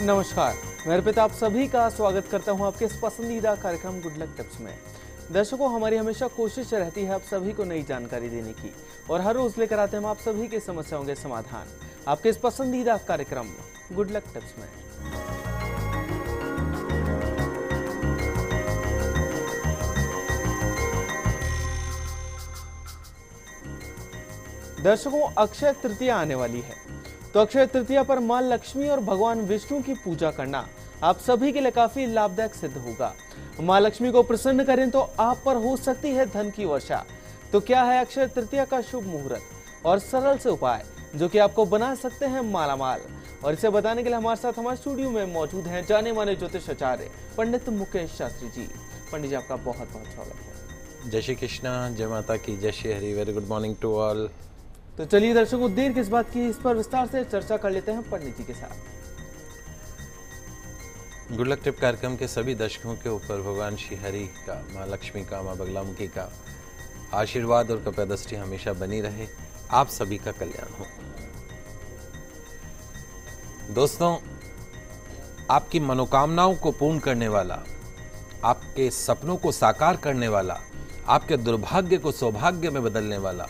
नमस्कार, मैं अर्पित आप सभी का स्वागत करता हूं आपके इस पसंदीदा कार्यक्रम गुड लक टिप्स में। दर्शकों, हमारी हमेशा कोशिश रहती है आप सभी को नई जानकारी देने की और हर रोज लेकर आते हैं हम आप सभी की समस्याओं के समाधान आपके इस पसंदीदा कार्यक्रम गुड लक टिप्स में। दर्शकों, अक्षय तृतीया आने वाली है, तो अक्षय तृतीया पर मां लक्ष्मी और भगवान विष्णु की पूजा करना आप सभी के लिए काफी लाभदायक सिद्ध होगा। मां लक्ष्मी को प्रसन्न करें तो आप पर हो सकती है धन की वर्षा। तो क्या है अक्षय तृतीया का शुभ मुहूर्त और सरल से उपाय जो कि आपको बना सकते हैं मालामाल, और इसे बताने के लिए हमारे साथ हमारे स्टूडियो में मौजूद हैं जाने माने ज्योतिष आचार्य पंडित मुकेश शास्त्री जी। पंडित जी, आपका बहुत बहुत स्वागत है। जय श्री कृष्णा, जय माता की, जय Shri Hari. Very good morning to all. तो चलिए दर्शकों, देर किस बात की, इस पर विस्तार से चर्चा कर लेते हैं पंडित जी के साथ। गुड लक टिप कार्यक्रम के सभी दर्शकों के ऊपर भगवान श्री हरि का, माँ लक्ष्मी का, माँ बगलामुखी का आशीर्वाद और कृपा दृष्टि हमेशा बनी रहे। आप सभी का कल्याण हो। दोस्तों, आपकी मनोकामनाओं को पूर्ण करने वाला, आपके सपनों को साकार करने वाला, आपके दुर्भाग्य को सौभाग्य में बदलने वाला,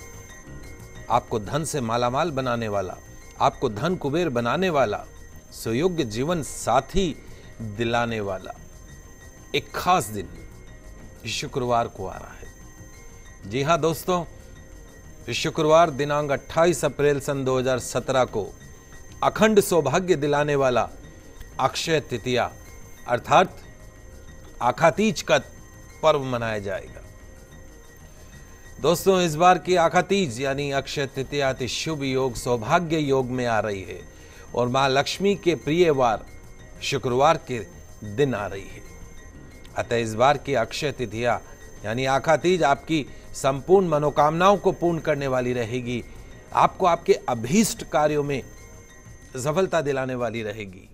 आपको धन से मालामाल बनाने वाला, आपको धन कुबेर बनाने वाला, सुयोग्य जीवन साथी दिलाने वाला एक खास दिन शुक्रवार को आ रहा है। जी हां दोस्तों, शुक्रवार दिनांक 28 अप्रैल सन 2017 को अखंड सौभाग्य दिलाने वाला अक्षय तृतीया अर्थात आखातीज का पर्व मनाया जाएगा। दोस्तों, इस बार की आखातीज यानी अक्षय तृतीया अति शुभ योग, सौभाग्य योग में आ रही है और मां लक्ष्मी के प्रिय वार शुक्रवार के दिन आ रही है। अतः इस बार की अक्षय तृतीया यानी आखातीज आपकी संपूर्ण मनोकामनाओं को पूर्ण करने वाली रहेगी। आपको आपके अभीष्ट कार्यों में सफलता दिलाने वाली रहेगी।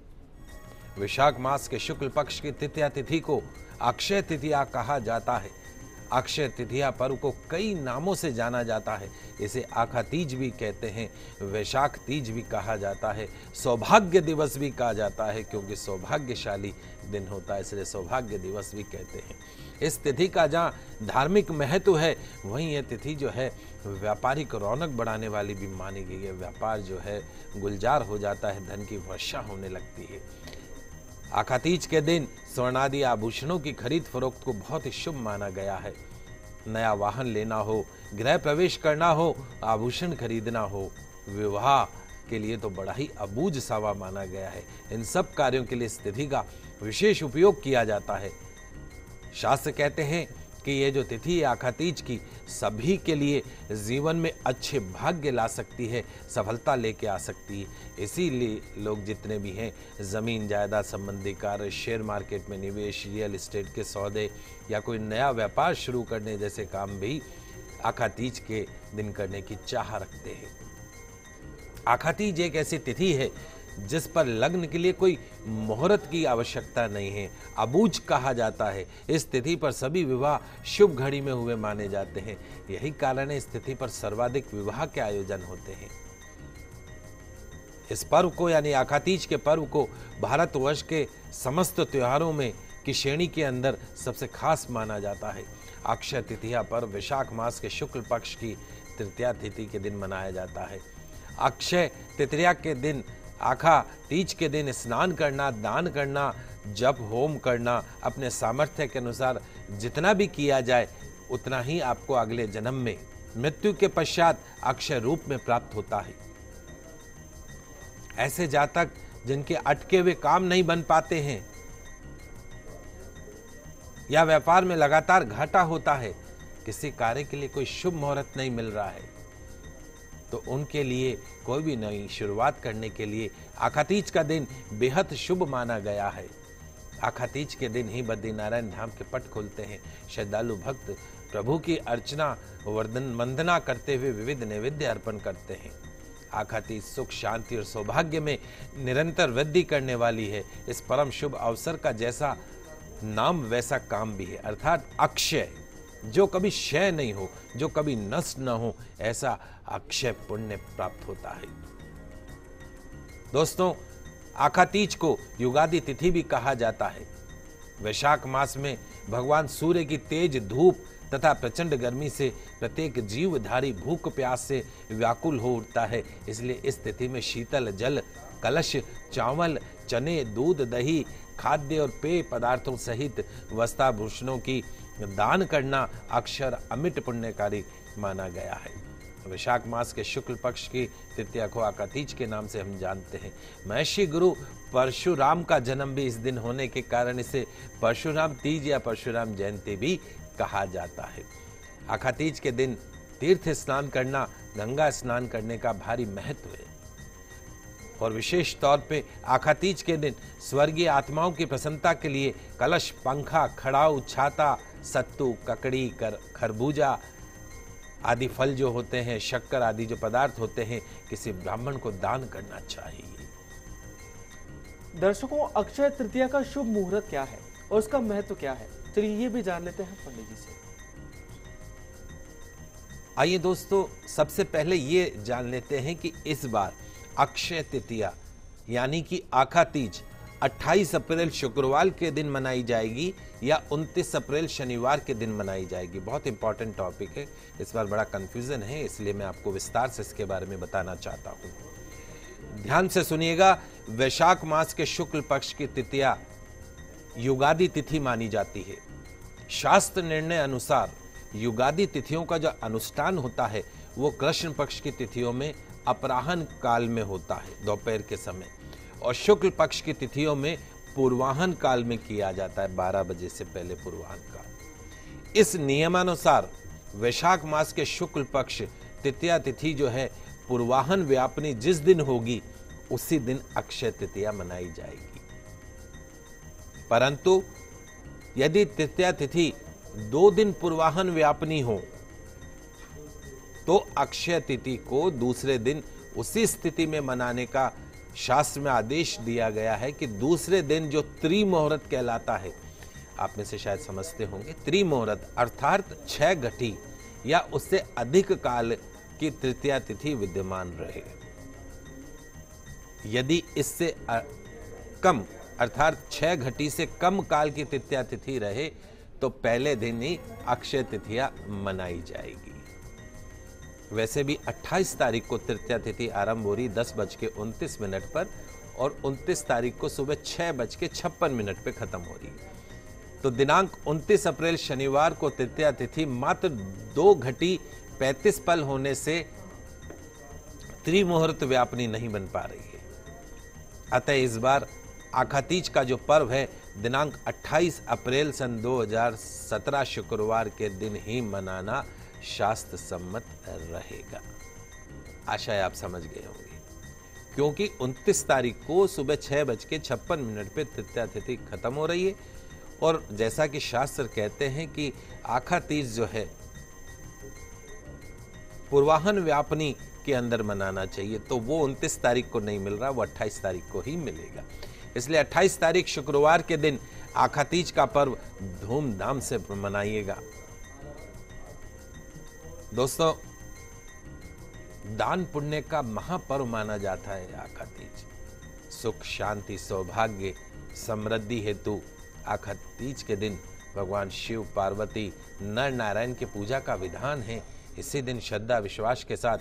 वैशाख मास के शुक्ल पक्ष की तृतीया तिथि को अक्षय तृतीया कहा जाता है। अक्षय तृतीया पर्व को कई नामों से जाना जाता है। इसे आखातीज भी कहते हैं, वैशाख तीज भी कहा जाता है, सौभाग्य दिवस भी कहा जाता है क्योंकि सौभाग्यशाली दिन होता है, इसलिए सौभाग्य दिवस भी कहते हैं। इस तिथि का जहाँ धार्मिक महत्व है, वहीं यह तिथि जो है व्यापारिक रौनक बढ़ाने वाली भी मानी गई है। व्यापार जो है गुलजार हो जाता है, धन की वर्षा होने लगती है। आखातीज के दिन स्वर्णादि आभूषणों की खरीद फरोख्त को बहुत ही शुभ माना गया है। नया वाहन लेना हो, गृह प्रवेश करना हो, आभूषण खरीदना हो, विवाह के लिए तो बड़ा ही अबूझ सावा माना गया है। इन सब कार्यों के लिए इस तिथि का विशेष उपयोग किया जाता है। शास्त्र कहते हैं कि ये जो तिथि है आखातीज की, सभी के लिए जीवन में अच्छे भाग्य ला सकती है, सफलता लेके आ सकती है। इसीलिए लोग जितने भी हैं, जमीन जायदाद संबंधी कार्य, शेयर मार्केट में निवेश, रियल एस्टेट के सौदे या कोई नया व्यापार शुरू करने जैसे काम भी आखातीज के दिन करने की चाह रखते हैं। आखातीज एक ऐसी तिथि है जिस पर लग्न के लिए कोई मुहूर्त की आवश्यकता नहीं है, अबूझ कहा जाता है। इस तिथि पर सभी विवाह शुभ घड़ी में हुए माने जाते हैं। यही कारण है इस तिथि पर सर्वाधिक विवाह के आयोजन होते हैं। इस पर्व को यानी आखातीज के पर्व को भारतवर्ष के समस्त त्योहारों में की श्रेणी के अंदर सबसे खास माना जाता है। अक्षय तृतीया पर्व वैशाख मास के शुक्ल पक्ष की तृतीया तिथि के दिन मनाया जाता है। अक्षय तृतीया के दिन, आखा तीज के दिन स्नान करना, दान करना, जप होम करना, अपने सामर्थ्य के अनुसार जितना भी किया जाए उतना ही आपको अगले जन्म में मृत्यु के पश्चात अक्षय रूप में प्राप्त होता है। ऐसे जातक जिनके अटके हुए काम नहीं बन पाते हैं या व्यापार में लगातार घाटा होता है, किसी कार्य के लिए कोई शुभ मुहूर्त नहीं मिल रहा है, तो उनके लिए कोई भी नई शुरुआत करने के लिए आखातीज का दिन बेहद शुभ माना गया है। आखातीज के दिन ही बद्रीनारायण धाम के पट खुलते हैं। श्रद्धालु भक्त प्रभु की अर्चना वंदना करते हुए विविध नैवेद्य अर्पण करते हैं। आखातीज सुख, शांति और सौभाग्य में निरंतर वृद्धि करने वाली है। इस परम शुभ अवसर का जैसा नाम वैसा काम भी है, अर्थात अक्षय, जो कभी क्षय नहीं हो, जो कभी नष्ट न हो, ऐसा अक्षय पुण्य प्राप्त होता है। दोस्तों, आखातीज को युगादि तिथि भी कहा जाता है। वैशाख मास में भगवान सूर्य की तेज धूप तथा प्रचंड गर्मी से प्रत्येक जीवधारी भूख प्यास से व्याकुल हो उठता है। इसलिए इस तिथि में शीतल जल, कलश, चावल, चने, दूध, दही, खाद्य और पेय पदार्थों सहित वस्त्राभूषणों की दान करना अक्षर अमिट पुण्यकारी माना गया है। वैशाख मास के शुक्ल पक्ष की तृतीया को आखातीज के नाम से हम जानते हैं। महर्षि गुरु परशुराम का जन्म भी इस दिन होने के कारण इसे परशुराम तीज या परशुराम जयंती भी कहा जाता है। आखातीज के दिन तीर्थ स्नान करना गंगा स्नान करने का भारी महत्व है और विशेष तौर पे आखातीज के दिन स्वर्गीय आत्माओं की प्रसन्नता के लिए कलश, पंखा, खड़ाऊ, छाता, सत्तू, ककड़ी, खरबूजा आदि फल जो होते हैं, शक्कर आदि जो पदार्थ होते हैं, किसी ब्राह्मण को दान करना चाहिए। दर्शकों, अक्षय तृतीया का शुभ मुहूर्त क्या है और उसका महत्व क्या है, चलिए ये भी जान लेते हैं पंडित जी से। आइए दोस्तों, सबसे पहले ये जान लेते हैं कि इस बार अक्षय तृतीया यानी कि आखातीज 28 अप्रैल शुक्रवार के दिन मनाई जाएगी या 29 अप्रैल शनिवार के दिन मनाई जाएगी। बहुत इंपॉर्टेंट टॉपिक है, इस बार बड़ा कंफ्यूजन है, इसलिए मैं आपको विस्तार से इसके बारे में बताना चाहता हूं। ध्यान से सुनिएगा। वैशाख मास के शुक्ल पक्ष की तृतीया युगादि तिथि मानी जाती है। शास्त्र निर्णय अनुसार युगादि तिथियों का जो अनुष्ठान होता है वो कृष्ण पक्ष की तिथियों में अपराह्न काल में होता है, दोपहर के समय, और शुक्ल पक्ष की तिथियों में पूर्वाह्न काल में किया जाता है, 12 बजे से पहले पूर्वाह्न काल। इस नियमानुसार वैशाख मास के शुक्ल पक्ष तृतीया तिथि जो है पूर्वाह्न व्यापनी जिस दिन होगी उसी दिन अक्षय तृतीया मनाई जाएगी। परंतु यदि तृतीया तिथि 2 दिन पूर्वाह्न व्यापनी हो तो अक्षय तिथि को दूसरे दिन उसी स्थिति में मनाने का शास्त्र में आदेश दिया गया है कि दूसरे दिन जो त्रिमुहूर्त कहलाता है, आप में से शायद समझते होंगे, त्रिमुहूर्त अर्थात 6 घटी या उससे अधिक काल की तृतीया तिथि विद्यमान रहे। यदि इससे कम अर्थात 6 घटी से कम काल की तृतीया तिथि रहे तो पहले दिन ही अक्षय तृतीया मनाई जाएगी। वैसे भी 28 तारीख को तृतीया तिथि आरंभ हो रही 10:29 पर और 29 तारीख को सुबह 6:56 पे खत्म हो रही है। तो दिनांक 29 अप्रैल शनिवार को तृतीया तिथि मात्र 2 घटी 35 पल होने से त्रिमुहूर्त व्यापनी नहीं बन पा रही है। अतः इस बार आखातीज का जो पर्व है दिनांक 28 अप्रैल सन 2017 शुक्रवार के दिन ही मनाना शास्त्र सम्मत रहेगा। आशा है आप समझ गए होंगे, क्योंकि 29 तारीख को सुबह 6:56 पे तृतीया तिथि खत्म हो रही है और जैसा कि शास्त्र कहते हैं कि आखातीज जो है पूर्वाह्न व्यापनी के अंदर मनाना चाहिए, तो वो 29 तारीख को नहीं मिल रहा, वो 28 तारीख को ही मिलेगा। इसलिए 28 तारीख शुक्रवार के दिन आखातीज का पर्व धूमधाम से मनाइएगा। दोस्तों, दान पुण्य का महापर्व माना जाता है आखातीज। सुख, शांति, सौभाग्य, समृद्धि हेतु आखातीज के दिन भगवान शिव, पार्वती, नर नारायण की पूजा का विधान है। इसी दिन श्रद्धा विश्वास के साथ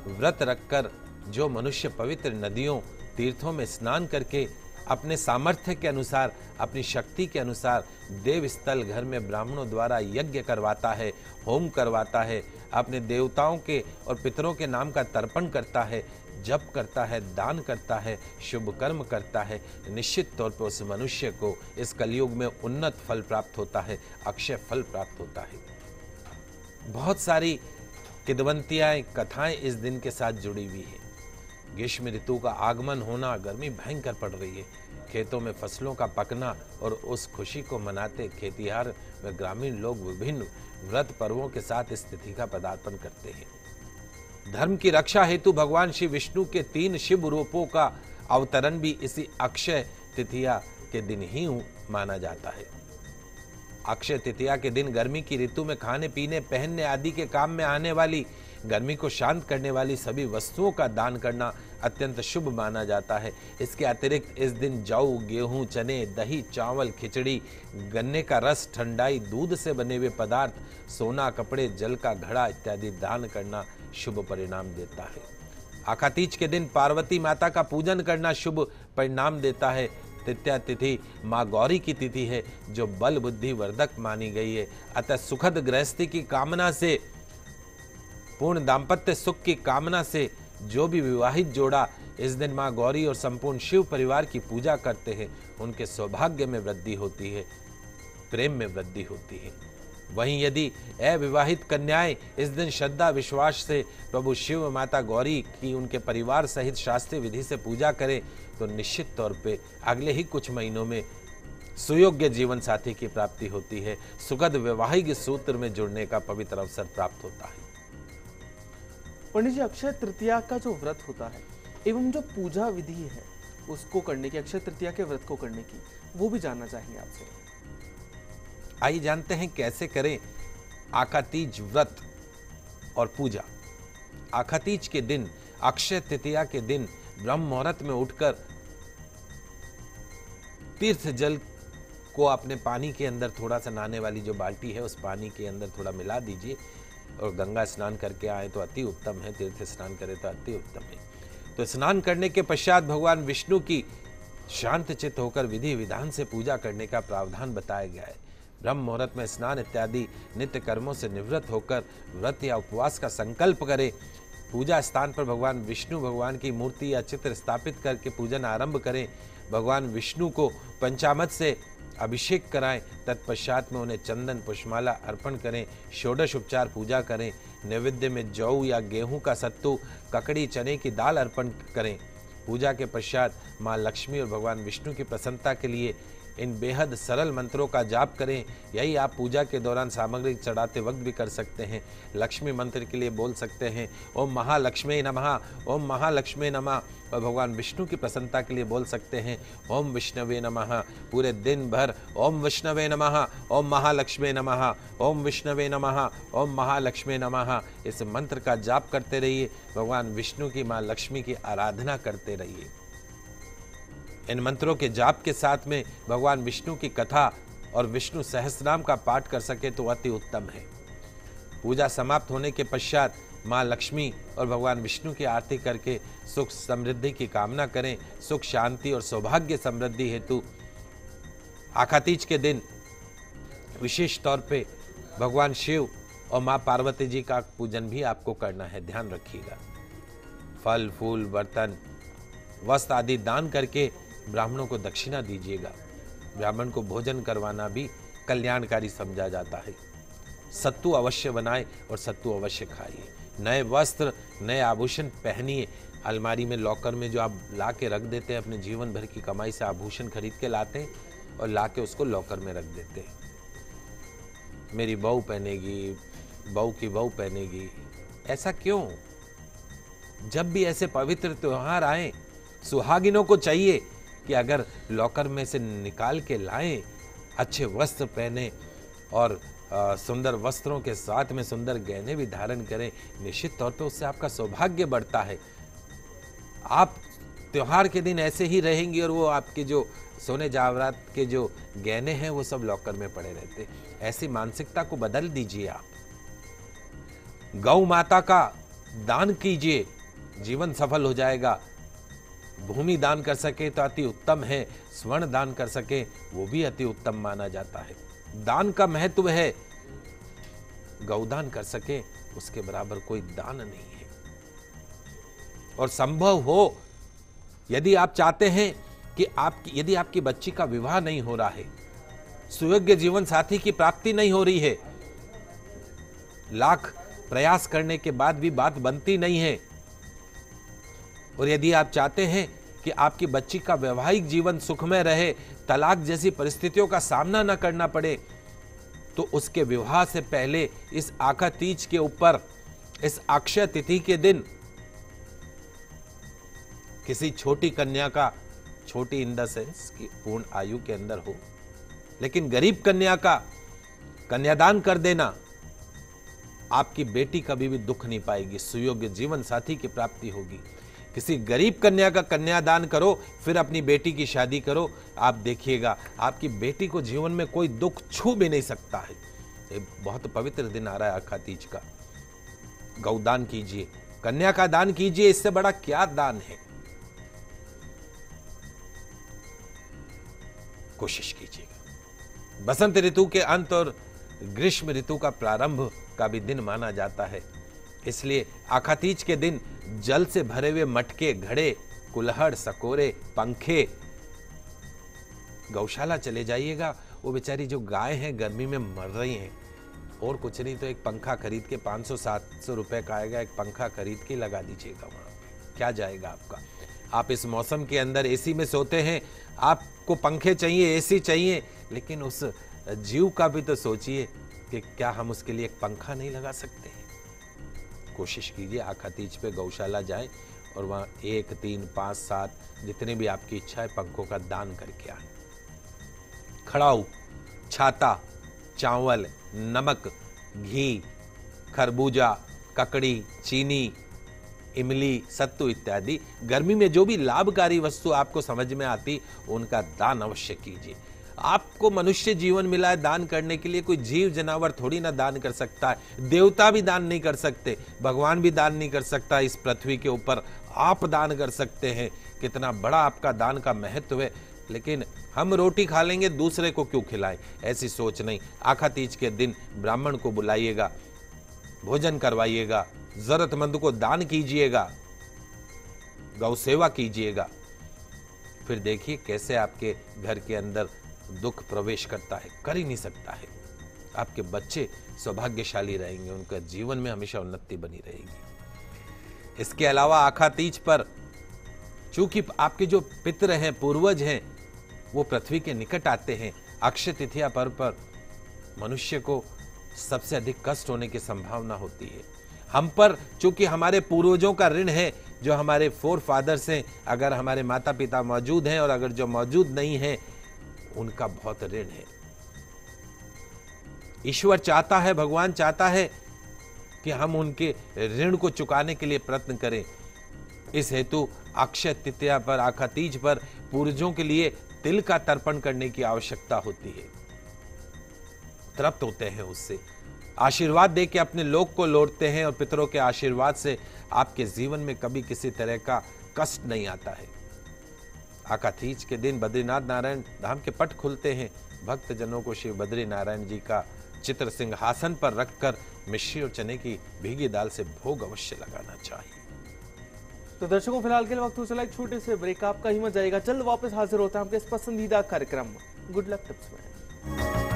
व्रत रखकर जो मनुष्य पवित्र नदियों, तीर्थों में स्नान करके अपने सामर्थ्य के अनुसार, अपनी शक्ति के अनुसार देव स्थल घर में ब्राह्मणों द्वारा यज्ञ करवाता है, होम करवाता है, अपने देवताओं के और पितरों के नाम का तर्पण करता है, जप करता है, दान करता है, शुभ कर्म करता है, निश्चित तौर पर उस मनुष्य को इस कलयुग में उन्नत फल प्राप्त होता है, अक्षय फल प्राप्त होता है। बहुत सारी किंवदंतियां, कथाएं इस दिन के साथ जुड़ी हुई है। ग्रीष्म ऋतु का आगमन होना, गर्मी भयंकर पड़ रही है, खेतों में फसलों का पकना और उस खुशी को मनाते खेतिहार व ग्रामीण लोग विभिन्न व्रत पर्वों के साथ इस तिथि का पदार्पण करते हैं। धर्म की रक्षा हेतु भगवान श्री विष्णु के 3 शिव रूपों का अवतरण भी इसी अक्षय तृतीया के दिन ही माना जाता है। अक्षय तृतीया के दिन गर्मी की ऋतु में खाने पीने पहनने आदि के काम में आने वाली, गर्मी को शांत करने वाली सभी वस्तुओं का दान करना अत्यंत शुभ माना जाता है। इसके अतिरिक्त इस दिन जौ, गेहूं, चने, दही, चावल, खिचड़ी, गन्ने का रस, ठंडाई, दूध से बने हुए पदार्थ, सोना, कपड़े, जल का घड़ा इत्यादि दान करना शुभ परिणाम देता है। आखातीज के दिन पार्वती माता का पूजन करना शुभ परिणाम देता है। तृतीया तिथि माँ गौरी की तिथि है जो बल बुद्धि वर्धक मानी गई है। अतः सुखद गृहस्थी की कामना से, पूर्ण दाम्पत्य सुख की कामना से जो भी विवाहित जोड़ा इस दिन माँ गौरी और संपूर्ण शिव परिवार की पूजा करते हैं, उनके सौभाग्य में वृद्धि होती है, प्रेम में वृद्धि होती है। वहीं यदि अविवाहित कन्याएं इस दिन श्रद्धा विश्वास से प्रभु शिव माता गौरी की उनके परिवार सहित शास्त्रीय विधि से पूजा करें तो निश्चित तौर पे अगले ही कुछ महीनों में सुयोग्य जीवन साथी की प्राप्ति होती है, सुखद वैवाहिक सूत्र में जुड़ने का पवित्र अवसर प्राप्त होता है। पंडित जी, अक्षय तृतीया का जो व्रत होता है एवं जो पूजा विधि है उसको करने की, अक्षय तृतीया के व्रत को करने की, वो भी जानना चाहेंगे आपसे। आइए जानते हैं कैसे करें आखातीज व्रत और पूजा। आखातीज के दिन, अक्षय तृतीया के दिन ब्रह्म मुहूर्त में उठकर तीर्थ जल को अपने पानी के अंदर, थोड़ा सा नहाने वाली जो बाल्टी है उस पानी के अंदर थोड़ा मिला दीजिए और गंगा स्नान करके आए तो अति उत्तम है, तीर्थ स्नान करें तो अति उत्तम है। तो स्नान करने के पश्चात भगवान विष्णु की शांत चित्त होकर विधि विधान से पूजा करने का प्रावधान बताया गया है। ब्रह्म मुहूर्त में स्नान इत्यादि नित्य कर्मों से निवृत्त होकर व्रत या उपवास का संकल्प करें। पूजा स्थान पर भगवान विष्णु भगवान की मूर्ति या चित्र स्थापित करके पूजन आरंभ करें। भगवान विष्णु को पंचामृत से अभिषेक कराएं। तत्पश्चात में उन्हें चंदन पुष्पमाला अर्पण करें। षोडश उपचार पूजा करें। नैवेद्य में जौ या गेहूं का सत्तू, ककड़ी, चने की दाल अर्पण करें। पूजा के पश्चात माँ लक्ष्मी और भगवान विष्णु की प्रसन्नता के लिए इन बेहद सरल मंत्रों का जाप करें। यही आप पूजा के दौरान सामग्री चढ़ाते वक्त भी कर सकते हैं। लक्ष्मी मंत्र के लिए बोल सकते हैं ओम महालक्ष्मी नमः, ओम महालक्ष्मी नमः, और भगवान विष्णु की प्रसन्नता के लिए बोल सकते हैं ओम विष्णवे नमः। पूरे दिन भर ओम विष्णवे नमः, ओम महालक्ष्मी नमः, ओम विष्णवे नमः, ओम महालक्ष्मी नमः, इस मंत्र का जाप करते रहिए। भगवान विष्णु की, माँ लक्ष्मी की आराधना करते रहिए। इन मंत्रों के जाप के साथ में भगवान विष्णु की कथा और विष्णु सहस्रनाम का पाठ कर सके तो अति उत्तम है। पूजा समाप्त होने के पश्चात माँ लक्ष्मी और भगवान विष्णु की आरती करके सुख समृद्धि की कामना करें। सुख, शांति और सौभाग्य समृद्धि हेतु आखातीज के दिन विशेष तौर पे भगवान शिव और माँ पार्वती जी का पूजन भी आपको करना है, ध्यान रखिएगा। फल, फूल, बर्तन, वस्त्र आदि दान करके ब्राह्मणों को दक्षिणा दीजिएगा। ब्राह्मण को भोजन करवाना भी कल्याणकारी समझा जाता है। सत्तू अवश्य बनाएं और सत्तू अवश्य खाइए। नए वस्त्र, नए आभूषण पहनिए। अलमारी में, लॉकर में जो आप ला के रख देते हैं, अपने जीवन भर की कमाई से आभूषण खरीद के लाते हैं और ला के उसको लॉकर में रख देते हैं। मेरी बहू पहनेगी, बहू की बहू पहनेगी, ऐसा क्यों? जब भी ऐसे पवित्र त्योहार आए, सुहागिनों को चाहिए कि अगर लॉकर में से निकाल के लाएं, अच्छे वस्त्र पहने और सुंदर वस्त्रों के साथ में सुंदर गहने भी धारण करें। निश्चित तौर पे उससे आपका सौभाग्य बढ़ता है। आप त्योहार के दिन ऐसे ही रहेंगे और वो आपके जो सोने जावरात के जो गहने हैं वो सब लॉकर में पड़े रहते। ऐसी मानसिकता को बदल दीजिए। आप गौ माता का दान कीजिए, जीवन सफल हो जाएगा। भूमि दान कर सके तो अति उत्तम है। स्वर्ण दान कर सके वो भी अति उत्तम माना जाता है। दान का महत्व है। गौदान कर सके उसके बराबर कोई दान नहीं है। और संभव हो, यदि आप चाहते हैं कि यदि आपकी बच्ची का विवाह नहीं हो रहा है, सुयोग्य जीवन साथी की प्राप्ति नहीं हो रही है, लाख प्रयास करने के बाद भी बात बनती नहीं है, और यदि आप चाहते हैं कि आपकी बच्ची का वैवाहिक जीवन सुखमय रहे, तलाक जैसी परिस्थितियों का सामना न करना पड़े, तो उसके विवाह से पहले इस आखातीज के ऊपर, इस अक्षय तिथि के दिन किसी छोटी कन्या का, छोटी इन द सेंस कि पूर्ण आयु के अंदर हो, लेकिन गरीब कन्या का कन्यादान कर देना, आपकी बेटी कभी भी दुख नहीं पाएगी, सुयोग्य जीवन साथी की प्राप्ति होगी। किसी गरीब कन्या का कन्यादान करो, फिर अपनी बेटी की शादी करो, आप देखिएगा आपकी बेटी को जीवन में कोई दुख छू भी नहीं सकता है। ये बहुत पवित्र दिन आ रहा है आखा तीज का। गौदान कीजिए, कन्या का दान कीजिए, इससे बड़ा क्या दान है। कोशिश कीजिएगा। बसंत ऋतु के अंत और ग्रीष्म ऋतु का प्रारंभ का भी दिन माना जाता है, इसलिए आखा तीज के दिन जल से भरे हुए मटके, घड़े, कुल्हड़, सकोरे, पंखे गौशाला चले जाइएगा। वो बेचारी जो गाय हैं गर्मी में मर रही हैं, और कुछ नहीं तो एक पंखा खरीद के 500-700 रुपए का आएगा, एक पंखा खरीद के लगा दीजिएगा वहां पे। क्या जाएगा आपका। आप इस मौसम के अंदर एसी में सोते हैं, आपको पंखे चाहिए, एसी चाहिए, लेकिन उस जीव का भी तो सोचिए कि क्या हम उसके लिए एक पंखा नहीं लगा सकते हैं। कोशिश कीजिए आखा तीज पे गौशाला जाएं और वहां 1, 3, 5, 7 जितने भी आपकी इच्छा है पंखों का दान करके आए। खड़ाऊ, छाता, चावल, नमक, घी, खरबूजा, ककड़ी, चीनी, इमली, सत्तू इत्यादि गर्मी में जो भी लाभकारी वस्तु आपको समझ में आती, उनका दान अवश्य कीजिए। आपको मनुष्य जीवन मिला है दान करने के लिए, कोई जीव जनावर थोड़ी ना दान कर सकता है। देवता भी दान नहीं कर सकते, भगवान भी दान नहीं कर सकता। इस पृथ्वी के ऊपर आप दान कर सकते हैं। कितना बड़ा आपका दान का महत्व है। लेकिन हम रोटी खा लेंगे, दूसरे को क्यों खिलाएं, ऐसी सोच नहीं। आखा तीज के दिन ब्राह्मण को बुलाइएगा, भोजन करवाइएगा, जरूरतमंद को दान कीजिएगा, गौ सेवा कीजिएगा। फिर देखिए कैसे आपके घर के अंदर दुख प्रवेश करता है, कर ही नहीं सकता है। आपके बच्चे सौभाग्यशाली रहेंगे, उनका जीवन में हमेशा उन्नति बनी रहेगी। इसके अलावा आखा तीज पर चूंकि आपके जो पितर हैं, पूर्वज हैं, वो पृथ्वी के निकट आते हैं, अक्षय तृतीया पर्व पर मनुष्य को सबसे अधिक कष्ट होने की संभावना होती है। हम पर चूंकि हमारे पूर्वजों का ऋण है, जो हमारे फोर फादर्स हैं, अगर हमारे माता पिता मौजूद हैं और अगर जो मौजूद नहीं हैं, उनका बहुत ऋण है। ईश्वर चाहता है, भगवान चाहता है कि हम उनके ऋण को चुकाने के लिए प्रयत्न करें। इस हेतु अक्षय तृतीया पर, आखा तीज पर पूर्वजों के लिए तिल का तर्पण करने की आवश्यकता होती है। तृप्त होते हैं उससे, आशीर्वाद दे के अपने लोक को लौटते हैं और पितरों के आशीर्वाद से आपके जीवन में कभी किसी तरह का कष्ट नहीं आता है। आखा तीज के दिन बद्रीनाथ नारायण धाम के पट खुलते हैं। भक्त जनों को श्री बद्री नारायण जी का चित्र सिंहासन पर रखकर मिश्री और चने की भीगी दाल से भोग अवश्य लगाना चाहिए। तो दर्शकों फिलहाल के लिए वक्त हो चला एक छोटे से ब्रेक, आपका ही मजा आएगा। जल्द वापस हाजिर होता है आपके इस पसंदीदा कार्यक्रम गुड लक टिप्स में।